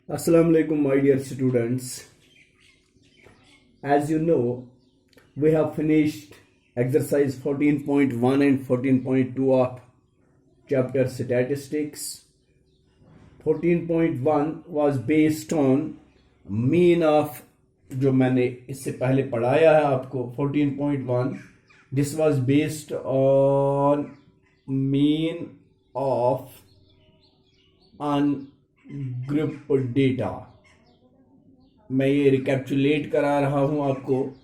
Assalamu alaikum, my dear students. As you know, we have finished exercise 14.1 and 14.2 of chapter statistics. 14.1 was based on mean of, जो मैंने इससे पहले पढ़ाया है आपको 14.1, this was based on mean of ungrouped data. मैं ये recapitulate करा रहा हूं आपको.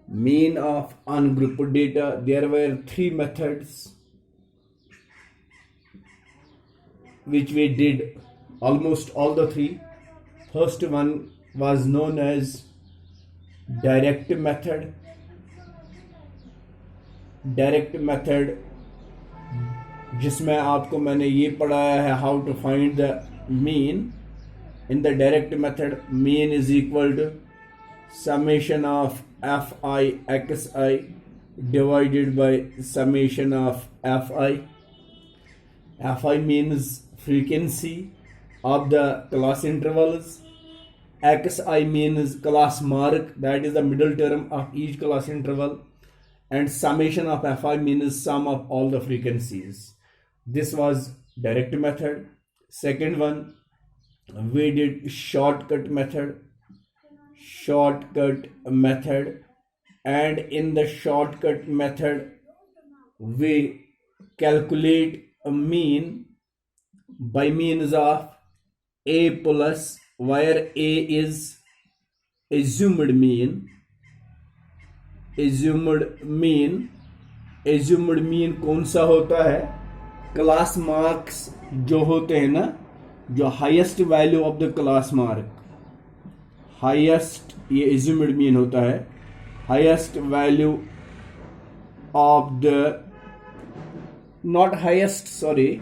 Mean of ungrouped data, there were three methods which we did, almost all the three. First one was known as direct method. Direct method जिसमें आपको मैंने ये पढ़ाया है how to find the mean. In the direct method, mean is equal to summation of fi xi divided by summation of fi. Fi means frequency of the class intervals. Xi means class mark, that is the middle term of each class interval. And summation of fi means sum of all the frequencies. This was direct method. Second one, we did shortcut method. And in the shortcut method we calculate a mean by means of a plus, where a is assumed mean. assumed mean कौन सा होता है? Class marks जो होते हैं ना, जो highest value of the class mark, highest, ये assumed mean होता है. Highest value of the, not highest, sorry,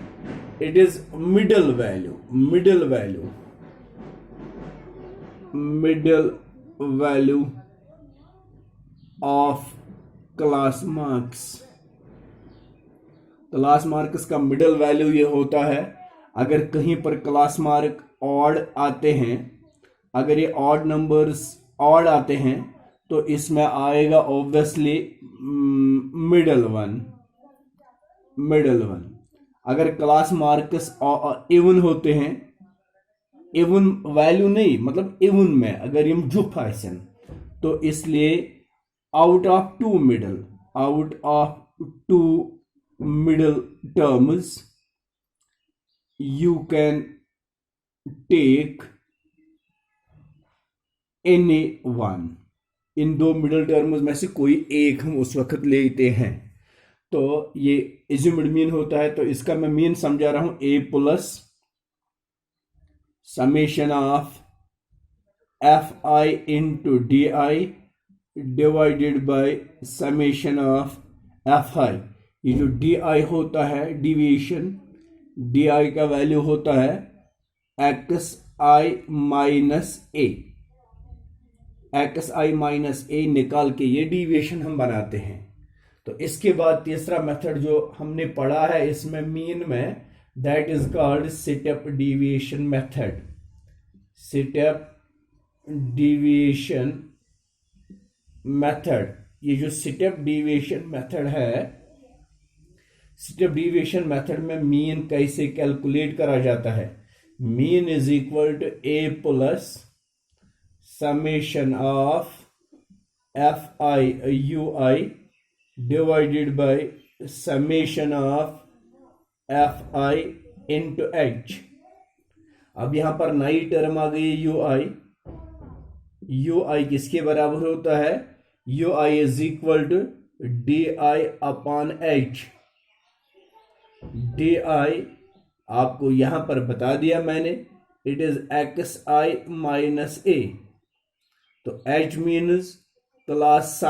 it is middle value of class marks. Class marks का मिडल वैल्यू ये होता है. अगर कहीं पर क्लास मार्क ऑड आते हैं, अगर ये ऑड नंबर्स ऑड आते हैं, तो इसमें आएगा ऑब्वियसली मिडल वन. अगर क्लास मार्क्स इवन होते हैं, इवन वैल्यू नहीं, मतलब इवन में अगर यम जुफ आसन, तो इसलिए out of two middle terms you can take any one. इन दो मिडल टर्म्स में से कोई एक हम उस वक्त लेते हैं. तो ये assumed mean होता है. तो इसका मैं मीन समझा रहा हूं, a plus summation of fi into D divided by summation of fi. ये जो डी होता है डिविएशन, डी का वैल्यू होता है xi माइनस ए निकाल के ये डिविएशन हम बनाते हैं. तो इसके बाद तीसरा मेथड जो हमने पढ़ा है इसमें मीन में, that is called step deviation method. Step deviation method, ये जो स्टेप डिविएशन मेथड है, स्टेप डिविएशन मेथड में मीन कैसे कैलकुलेट करा जाता है? Mean is equal to a plus summation of fi ui divided by summation of fi into h. अब यहां पर नई टर्म आ गई ui किसके बराबर होता है? ui is equal to D upon h. D आपको यहां पर बता दिया मैंने, it is xi minus A. तो h मीन्स क्लास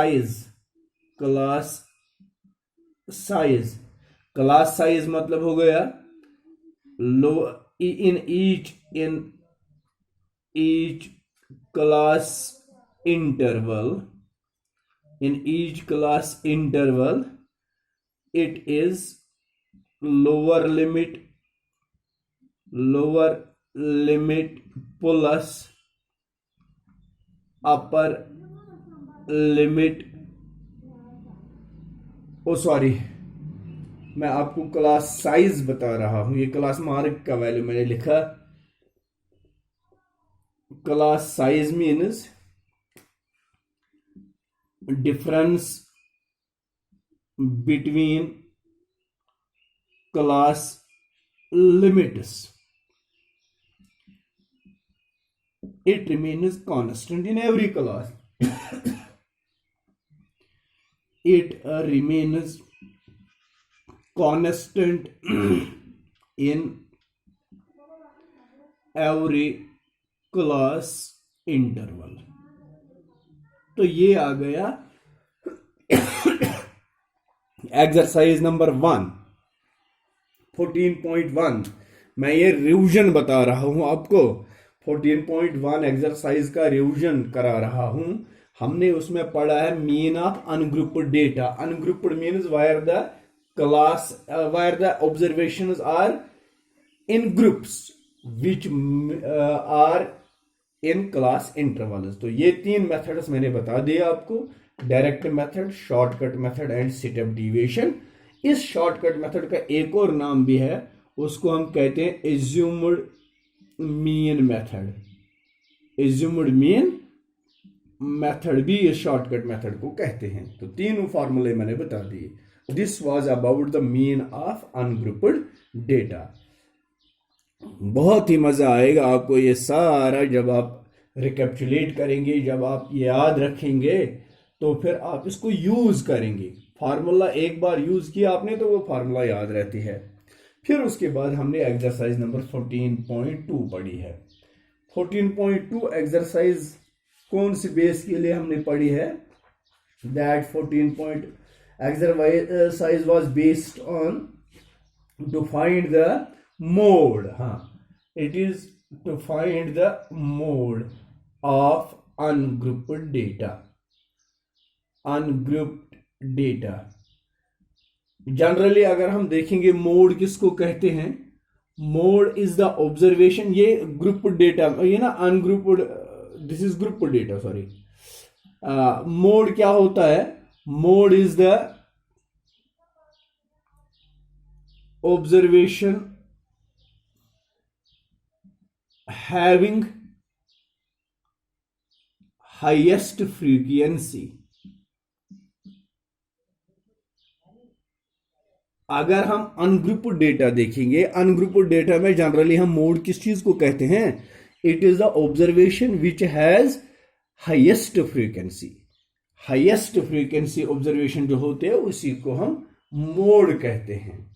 साइज मतलब हो गया लो in each class interval, it is lower limit plus upper limit, oh sorry, मैं आपको क्लास साइज बता रहा हूं, ये क्लास मार्क का वैल्यू मैंने लिखा। Class size means difference between class limits, it remains constant in every class. It remains constant in every class interval. तो ये आ गया एक्सरसाइज नंबर 1 14.1। मैं ये रिवीजन बता रहा हूं आपको, 14.1 एक्सरसाइज का रिवीजन करा रहा हूं। हमने उसमें पढ़ा है mean of ungrouped data. Ungrouped means where the observations are in groups which are in class intervals. तो ये 3 मेथड्स मैंने बता दिए आपको, direct method, shortcut method and step deviation. इस शॉर्टकट मेथड का एक और नाम भी है, उसको हम कहते हैं assumed mean method. Assumed mean method भी इस शॉर्टकट मेथड को कहते हैं। तो तीनों फॉर्मूले मैंने बता दिए। This was about the mean of ungrouped data. बहुत ही मजा आएगा आपको ये सारा, जब आप रिकैप्चुलेट करेंगे, जब आप याद रखेंगे, तो फिर आप इसको यूज करेंगे। फार्मूला एक बार यूज किया आपने तो वो फार्मूला याद रहती है। फिर उसके बाद हमने एक्सरसाइज नंबर 14.2 पढ़ी है। 14.2 एक्सरसाइज कौन सी बेस के लिए हमने पढ़ी है? That 14 exercise was based on to find the mode. हाँ, it is to find the mode of ungrouped data. Ungrouped data generally अगर हम देखेंगे, मोड किसको कहते हैं? Mode is the observation. ये ग्रुप डेटा, ये ना ungrouped, this is group data, sorry. Mode क्या होता है? Mode is the observation having highest frequency. अगर हम अनग्रुप्ड डेटा देखेंगे, अनग्रुप्ड डेटा में जनरली हम मोड किस चीज को कहते हैं? It is the observation which has highest frequency. Highest frequency observation जो होते हैं उसी को हम मोड कहते हैं।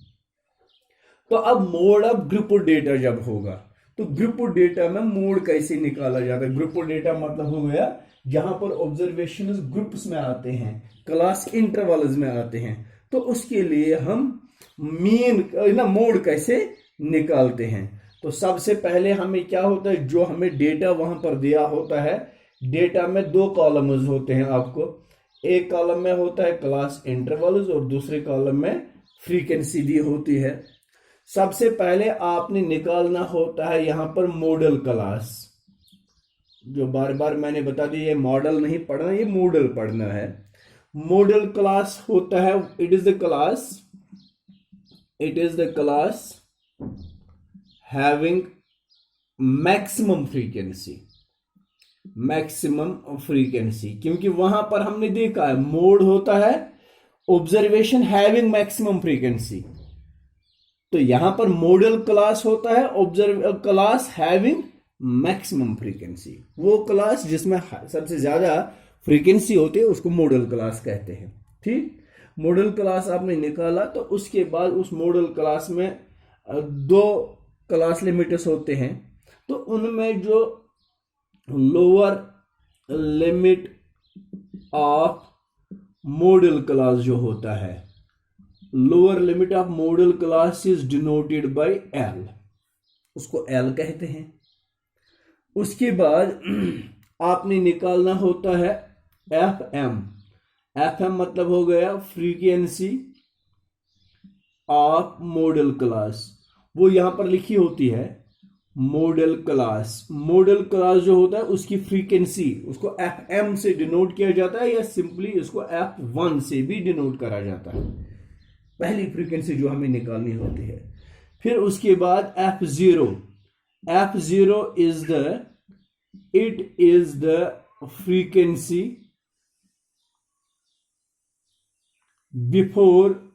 तो अब मोड ऑफ ग्रुप्ड डेटा जब होगा, तो ग्रुप्ड डेटा में मोड कैसे निकाला जाता है? ग्रुप्ड डेटा मतलब हो गया जहां पर ऑब्जर्वेशन ग्रुप्स में आते हैं, क्लास इंटरवल्स में आते हैं। तो उसके लिए हम मीन ना मोड कैसे निकालते हैं? तो सबसे पहले हमें क्या होता है, जो हमें डेटा वहां पर दिया होता है, डेटा में 2 कॉलम्स होते हैं आपको। एक कॉलम में होता है क्लास इंटरवल्स और दूसरे कॉलम में फ्रीक्वेंसी दी होती है। सबसे पहले आपने निकालना होता है यहां पर मॉडल क्लास, जो बार बार मैंने बता दिया, ये मॉडल नहीं पढ़ना, ये मॉडल पढ़ना है। मॉडल क्लास होता है, it is the class having maximum frequency, क्योंकि वहां पर हमने देखा है मोड होता है ऑब्जर्वेशन हैविंग मैक्सिमम फ्रीक्वेंसी। तो यहां पर मॉडल क्लास होता है observe class having maximum frequency. वो क्लास जिसमें सबसे ज्यादा फ्रीक्वेंसी होती है उसको मॉडल क्लास कहते हैं। ठीक, मॉडल क्लास आपने निकाला, तो उसके बाद उस मॉडल क्लास में 2 क्लास लिमिट्स होते हैं। तो उनमें जो lower limit of model class जो होता है, lower limit of model class is denoted by L, उसको एल कहते हैं। उसके बाद आपने निकालना होता है एफ एम मतलब हो गया फ्रीक्वेंसी ऑफ मॉडल क्लास। वो यहां पर लिखी होती है मॉडल क्लास जो होता है उसकी फ्रीक्वेंसी उसको FM से डिनोट किया जाता है या सिंपली इसको F1 से भी डिनोट करा जाता है, पहली फ्रीक्वेंसी जो हमें निकालनी होती है। फिर उसके बाद F0 is the frequency before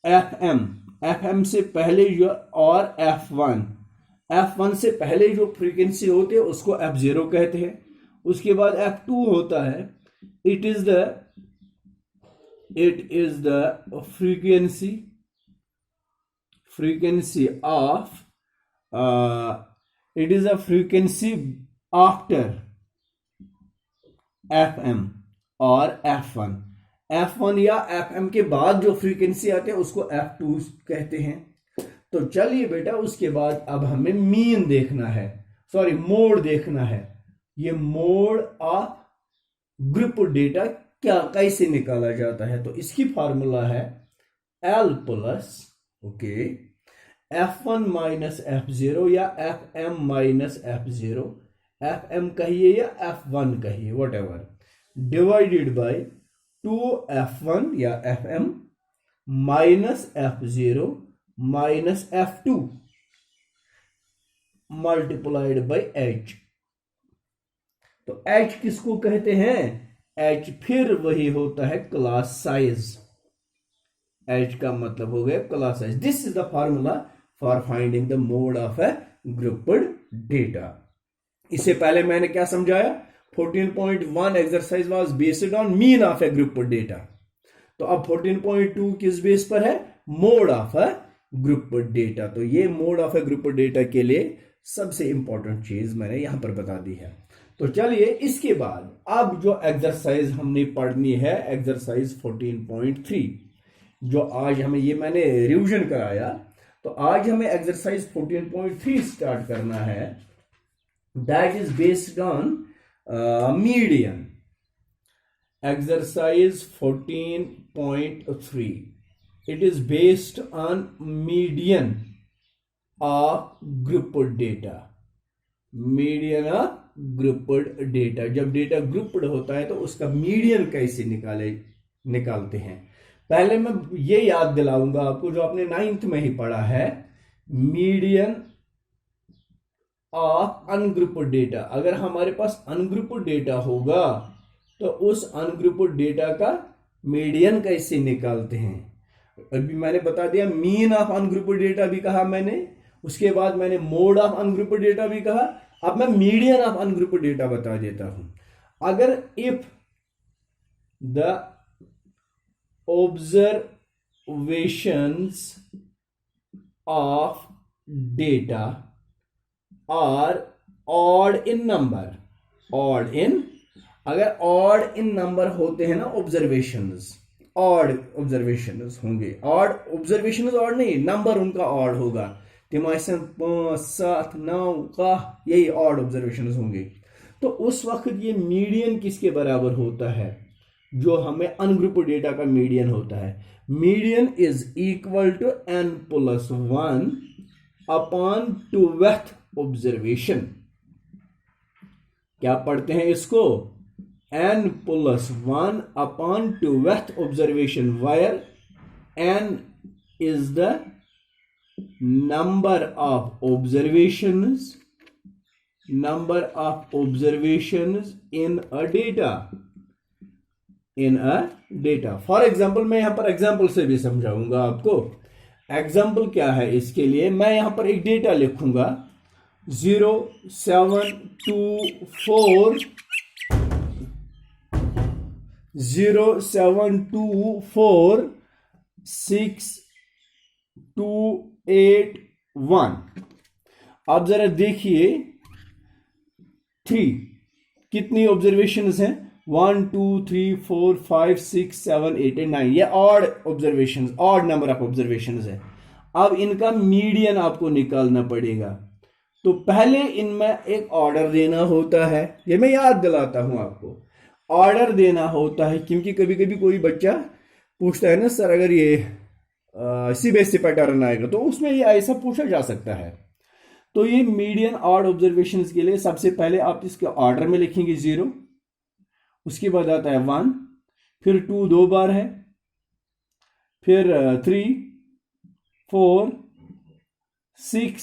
FM से पहले जो, और F1 से पहले जो फ्रीक्वेंसी होती है उसको F0 कहते हैं। उसके बाद F2 होता है, it is the frequency after FM और F1 या FM के बाद जो फ्रीक्वेंसी आते हैं उसको F2 कहते हैं। तो चलिए बेटा, उसके बाद अब हमें मीन देखना है, सॉरी मोड देखना है। ये मोड ऑफ ग्रुप डेटा क्या कैसे निकाला जाता है, तो इसकी फार्मूला है L plus F1 minus F0 या FM माइनस F0, FM कहिए या F1 कहिए व्हाटएवर, डिवाइडेड बाय 2F1 या FM minus F0 minus F2 multiplied by H। तो H किसको कहते हैं? H फिर वही होता है क्लास साइज। H का मतलब हो गया class size. This is the formula for finding the mode of A grouped data. इससे पहले मैंने क्या समझाया? 14.1 exercise was based on mean of A grouped data. तो अब 14.2 किस बेस पर है? Mode of A grouped data. तो ये mode of A grouped data के लिए सबसे इंपॉर्टेंट चीज मैंने यहां पर बता दी है। तो चलिए इसके बाद अब जो एक्सरसाइज हमने पढ़नी है, एक्सरसाइज 14.3, जो आज हमें, ये मैंने रिवीजन कराया, तो आज हमें एक्सरसाइज 14.3 स्टार्ट करना है। That is based on median. Exercise 14.3 it is based on median of grouped data। Median of grouped data, जब डेटा ग्रुप्ड होता है तो उसका मीडियन कैसे निकालते हैं। पहले मैं ये याद दिलाऊंगा आपको जो आपने 9th में ही पढ़ा है, मीडियन ऑफ अनग्रुप्ड डेटा। अगर हमारे पास अनग्रुप्ड डेटा होगा तो उस अनग्रुप्ड डेटा का मीडियन कैसे निकालते हैं। अभी मैंने बता दिया, मीन ऑफ अनग्रुप्ड डेटा भी कहा मैंने, उसके बाद मैंने मोड ऑफ अनग्रुप्ड डेटा भी कहा। अब मैं मीडियन ऑफ अनग्रुप्ड डेटा बता देता हूं। अगर if the observations of data are odd in number, अगर ऑड इन नंबर होते हैं ना ऑब्जर्वेशंस, ऑड ऑब्जर्वेशंस होंगे, ऑड ऑब्जर्वेशंस ऑड नहीं, नंबर उनका ऑड होगा, 5, 7, 9 का, यही ऑड ऑब्जर्वेशंस होंगे। तो उस वक्त ये मीडियन किसके बराबर होता है? जो हमें अनग्रुप्ड डेटा का मीडियन होता है। Median is equal to n+1 upon 2th observation. क्या पढ़ते हैं इसको? n+1 upon 2th observation, where n is the number of observations in a data। For example, मैं यहां पर एग्जाम्पल से भी समझाऊंगा आपको। एग्जाम्पल क्या है इसके लिए? मैं यहां पर एक डेटा लिखूंगा 0724628 अब जरा देखिए 3 कितनी ऑब्जर्वेशंस हैं? 1 2 3 4 5 6 7 8 एंड 9। ये odd observations, odd number of observations है। अब इनका मीडियन आपको निकालना पड़ेगा। तो पहले इनमें एक ऑर्डर देना होता है, ये मैं याद दिलाता हूं आपको। ऑर्डर देना होता है क्योंकि कभी कभी कोई बच्चा पूछता है ना, सर अगर ये सीबीएसई पैटर्न आएगा तो उसमें ये ऐसा पूछा जा सकता है। तो ये मीडियन ऑड ऑब्जर्वेशंस के लिए सबसे पहले आप इसके ऑर्डर में लिखेंगे 0, उसके बाद आता है 1, फिर 2 दो बार है, फिर 3, 4, 6,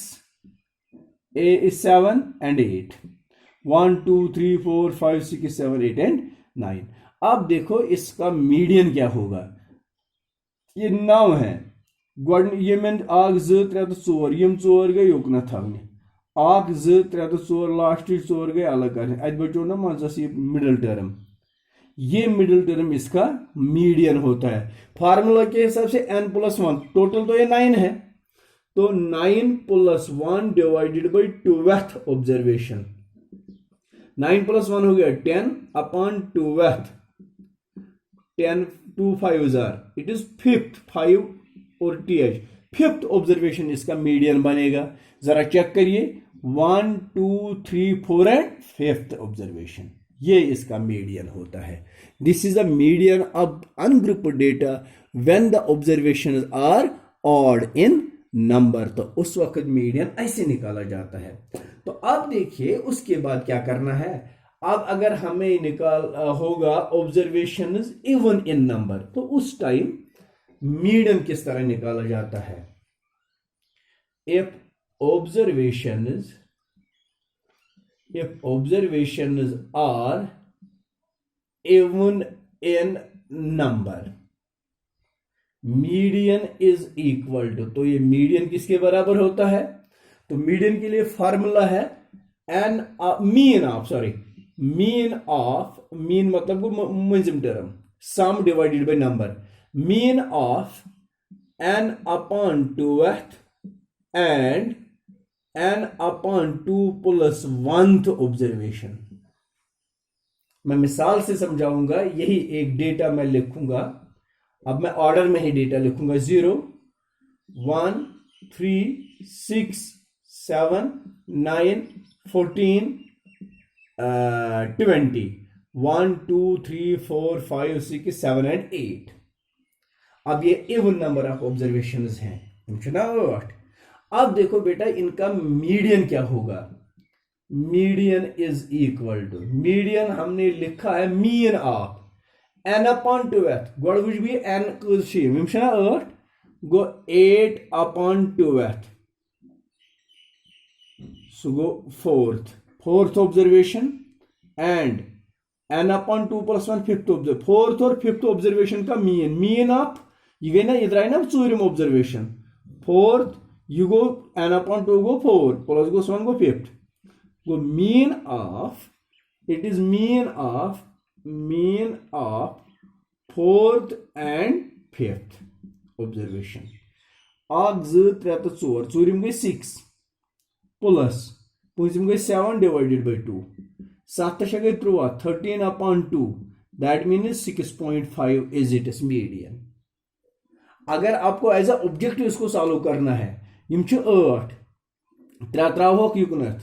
7 एंड 8, 1 2 3 4 5 6 7 8 एंड 9। अब देखो इसका मीडियन क्या होगा। ये 9 है, ये में 1 2 3 4 यम 4 गए योकना थवने, 1 2 3 4 लास्ट 4 गए अलग करने, अत बचो ना मजस ये मिडिल टर्म। ये मिडिल टर्म इसका मीडियन होता है। फार्मूला के हिसाब से n+1, टोटल तो ये 9 है, तो 9+1 डिवाइडेड बाई 2th ऑब्जर्वेशन, 9+1 हो गया 10 upon 2th, 10 2 5 it is 5th, 5 और th, 5th ऑब्जर्वेशन इसका मीडियन बनेगा। जरा चेक करिए 1 2 3 4 एंड 5th ऑब्जर्वेशन, ये इसका मीडियन होता है। This is the median of ungrouped data when the observations are odd in number. तो उस वक्त मीडियन ऐसे निकाला जाता है। तो अब देखिए उसके बाद क्या करना है। अब अगर हमें निकाल होगा ऑब्जर्वेशंस इवन इन नंबर, तो उस टाइम मीडियन किस तरह निकाला जाता है। इफ observations are even in number, median is equal to, तो ये मीडियन किसके बराबर होता है। तो मीडियन के लिए फार्मूला है मीन मतलब मंजिम term, sum divided by number, mean of n upon 2th and n upon 2 + 1th observation. मैं मिसाल से समझाऊंगा, यही एक डेटा मैं लिखूंगा। अब मैं ऑर्डर में ही डेटा लिखूंगा, 0 1 3 6 7 9 14 20 1 2 3 4 5 6 7 एंड 8। अब ये इवन नंबर ऑफ ऑब्जर्वेशंस हैं। अब देखो बेटा इनका मीडियन क्या होगा। Median is equal to, median हमने लिखा है mean of n upon 2th, गोड़ वुच भी n कस 8 गो 8 अपॉन 2th, सो गो 4th observation and n upon 2 + 1 4th और 5th ऑब्जर्वेशन का मीन ऑफ, ये गई ना इधर आई ना 4th observation, 4th you go n upon 2 go 4 plus goes 1 go 5th, go mean of, it is mean of 4th and 5th observation। 1 2 3 तो 4 4 गई 6 plus 5 गई 7 divided by 2, 7 गई 13 upon 2, that means 6.5 is its median। अगर आपको as a objective इसको solve करना है, यम 8 3 त्रोक युकनथ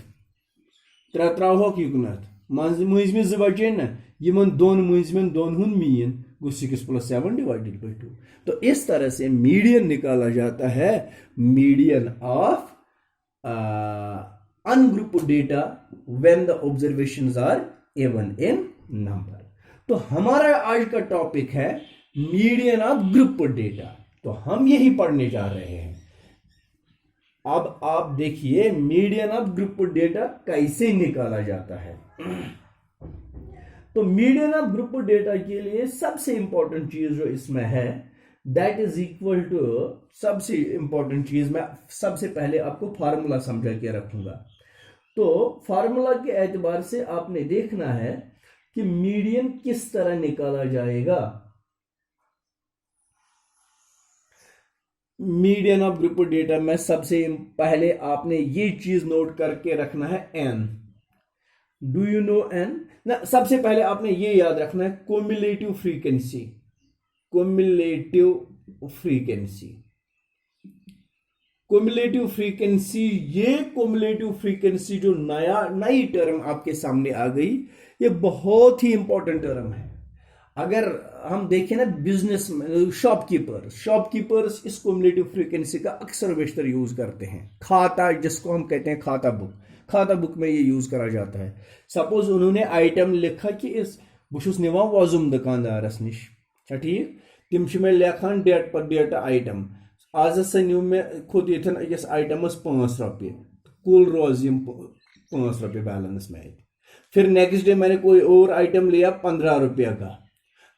3 त्रोक युकनथ मजमि 2 बचे ना, यमन दोन मजमन दोन हुन मीन गो 6 + 7 डिवाइडेड बाय 2। तो इस तरह से मीडियन निकाला जाता है, median of ungrouped data when the observations are even in number. तो हमारा आज का टॉपिक है मीडियन ऑफ ग्रुप्ड डेटा, तो हम यही पढ़ने जा रहे हैं। अब आप देखिए मीडियन ऑफ ग्रुप्ड डेटा कैसे निकाला जाता है। तो मीडियन ऑफ ग्रुप्ड डेटा के लिए सबसे इंपॉर्टेंट चीज जो इसमें है, दैट इज इक्वल टू, सबसे इंपॉर्टेंट चीज मैं सबसे पहले आपको फार्मूला समझा के रखूंगा। तो फार्मूला के एतबार से आपने देखना है कि मीडियन किस तरह निकाला जाएगा। मीडियन ऑफ ग्रुप डेटा में सबसे पहले आपने ये चीज नोट करके रखना है n। Do you know n ना, सबसे पहले आपने ये याद रखना है cumulative frequency, cumulative frequency, cumulative frequency. ये क्युमुलेटिव फ्रीक्वेंसी जो नई टर्म आपके सामने आ गई, ये बहुत ही इंपॉर्टेंट टर्म है। अगर हम देखें ना बिजनेस शॉपकीपर्स इस क्युमुलेटिव फ्रीक्वेंसी का अक्सर बेशतर यूज करते हैं। खाता, जिसको हम कहते हैं खाता बुक में ये यूज करा जाता है। सपोज उन्होंने आइटम लिखा कि इस बुशुस निवान वॉजुम दुकानदारस निश, अच्छा ठीक, तिम छ मे लेखान डेट पर डेट आइटम, आज हसा न्यू मे खुद इथन अकिस आइटमस 5 रुपये, कुल रोज यम 5 रुपये बैलेंस में। फिर नेक्स्ट डे मैंने कोई और आइटम लिया 15 रुपये का,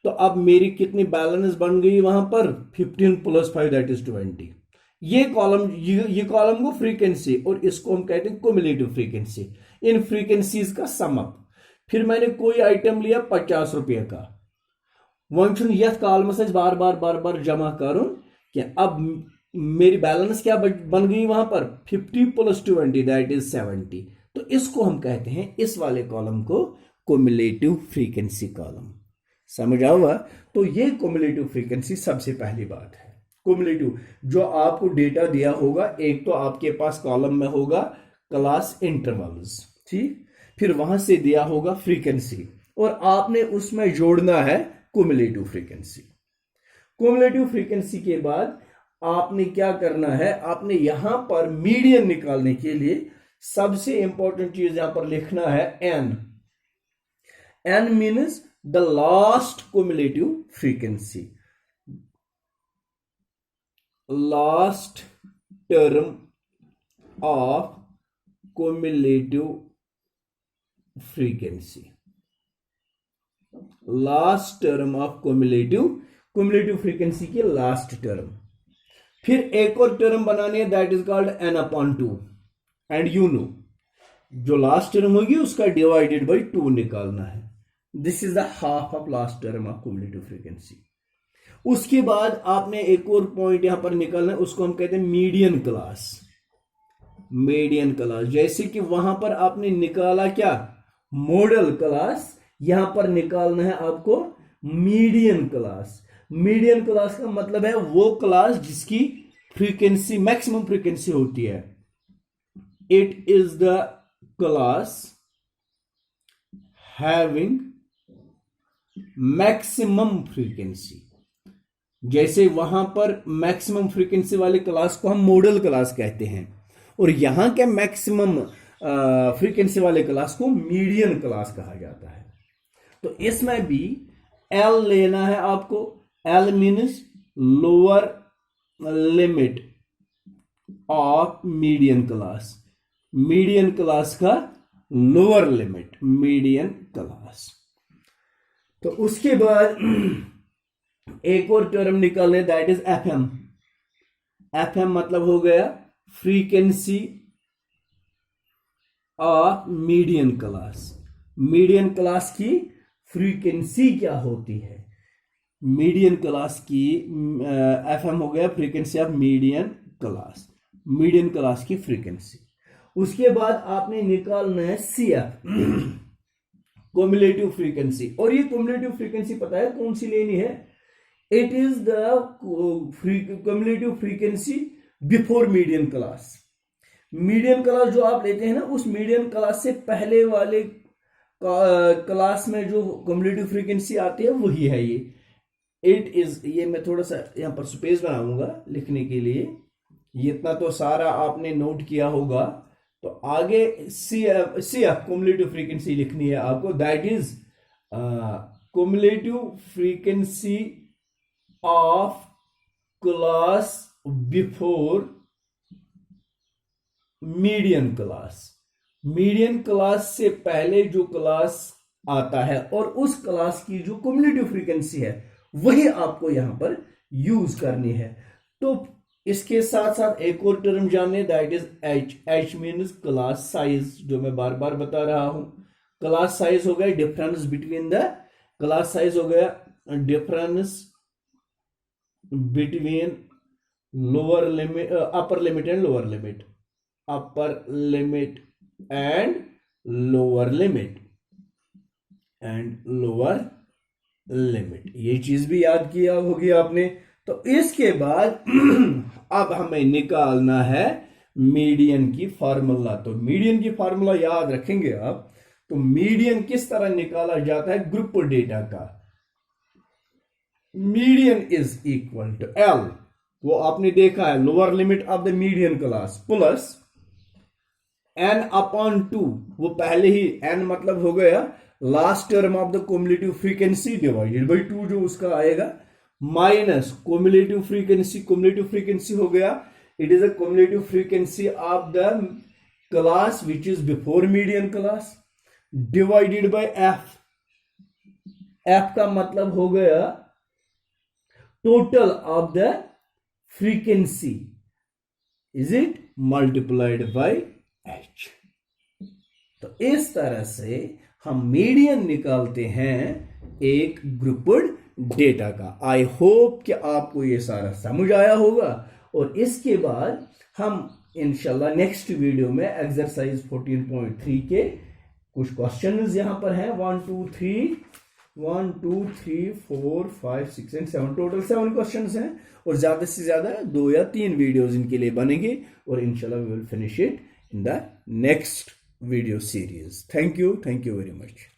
तो अब मेरी कितनी बैलेंस बन गई वहां पर 15 + 5 दैट इज 20। ये कॉलम को फ्रीक्वेंसी, और इसको हम कहते हैं क्युमुलेटिव फ्रीक्वेंसी। इन फ्रीक्वेंसीज का सम अप। फिर मैंने कोई आइटम लिया 50 रुपये का, वन यथ कॉलमस बार बार जमा करूं कि अब मेरी बैलेंस क्या बन गई वहां पर 50 + 20 दैट इज 70। तो इसको हम कहते हैं, इस वाले कॉलम को क्युमुलेटिव फ्रीक्वेंसी कॉलम। समझ आऊगा? तो ये क्युमुलेटिव फ्रीक्वेंसी सबसे पहली बात है। क्युमुलेटिव जो आपको डेटा दिया होगा, एक तो आपके पास कॉलम में होगा क्लास इंटरवल्स, ठीक, फिर वहां से दिया होगा फ्रीक्वेंसी, और आपने उसमें जोड़ना है क्युमुलेटिव फ्रीक्वेंसी। क्युमुलेटिव फ्रीक्वेंसी के बाद आपने क्या करना है, आपने यहां पर मीडियन निकालने के लिए सबसे इंपॉर्टेंट चीज यहां पर लिखना है n means the last cumulative frequency, last term of cumulative frequency, last term of cumulative frequency की लास्ट टर्म। फिर एक और टर्म बनानी है, that is called n/2, and you know जो लास्ट टर्म होगी उसका डिवाइडेड बाई 2 निकालना है। This is the half of last term of cumulative frequency. उसके बाद आपने एक और पॉइंट यहां पर निकालना है, उसको हम कहते हैं मीडियन क्लास। जैसे कि वहां पर आपने निकाला क्या, मॉडल क्लास, यहां पर निकालना है आपको मीडियन क्लास। मीडियन क्लास का मतलब है वो क्लास जिसकी फ्रीक्वेंसी मैक्सिमम फ्रीक्वेंसी होती है। It is the class having maximum frequency. जैसे वहां पर मैक्सिमम फ्रीक्वेंसी वाले क्लास को हम मॉडल क्लास कहते हैं, और यहां के मैक्सिमम फ्रीक्वेंसी वाले क्लास को मीडियन क्लास कहा जाता है। तो इसमें भी L लेना है आपको। L means lower limit of median class, median class का लोअर लिमिट, मीडियन क्लास। तो उसके बाद एक और टर्म निकालने, दैट इज FM मतलब हो गया frequency of median class. Median class की फ्रीक्वेंसी क्या होती है, मीडियन क्लास की FM हो गया फ्रीक्वेंसी ऑफ मीडियन क्लास की फ्रीक्वेंसी। उसके बाद आपने निकालना है CF क्युमुलेटिव फ्रीक्वेंसी। और ये क्युमुलेटिव फ्रीक्वेंसी पता है कौन सी लेनी है, it is the cumulative frequency before median class. Median class जो आप लेते हैं ना, उस मीडियन क्लास से पहले वाले क्लास में जो क्युमुलेटिव फ्रीक्वेंसी आती है वही है ये। इट इज, ये मैं थोड़ा सा यहां पर स्पेस बनाऊंगा लिखने के लिए, ये इतना तो सारा आपने नोट किया होगा। तो आगे CF क्युमुलेटिव फ्रीक्वेंसी लिखनी है आपको, that is cumulative frequency of class before median class. Median class से पहले जो क्लास आता है और उस क्लास की जो क्युमुलेटिव फ्रीक्वेंसी है वही आपको यहां पर यूज करनी है। तो इसके साथ साथ एक और टर्म जानने, that is H means class size, जो मैं बार बार बता रहा हूं। क्लास साइज हो गया difference between the, class size हो गया difference between lower limit, upper limit and lower limit, upper limit and lower limit ये चीज भी याद किया होगी आपने। तो इसके बाद अब हमें निकालना है मीडियन की फार्मूला। तो मीडियन की फार्मूला याद रखेंगे आप। तो मीडियन किस तरह निकाला जाता है ग्रुप डेटा का। Median is equal to L, वो आपने देखा है lower limit of the median class plus n upon 2, वो पहले ही n मतलब हो गया last term of the cumulative frequency divided by 2 जो उसका आएगा, माइनस क्युमुलेटिव फ्रीक्वेंसी हो गया, it is a cumulative frequency of the class which is before median class divided by f। f का मतलब हो गया total of the frequency, is it multiplied by h। तो इस तरह से हम मीडियन निकालते हैं एक ग्रुप्ड डेटा का। आई होप कि आपको ये सारा समझ आया होगा, और इसके बाद हम इंशाल्लाह नेक्स्ट वीडियो में एक्सरसाइज 14.3 के कुछ क्वेश्चंस यहां पर हैं 1 2 3 4 5 6 एंड 7, टोटल 7 क्वेश्चंस हैं, और ज्यादा से ज्यादा 2 या 3 वीडियोस इनके लिए बनेंगे, और इंशाल्लाह we will finish it in the next video series. Thank you very much.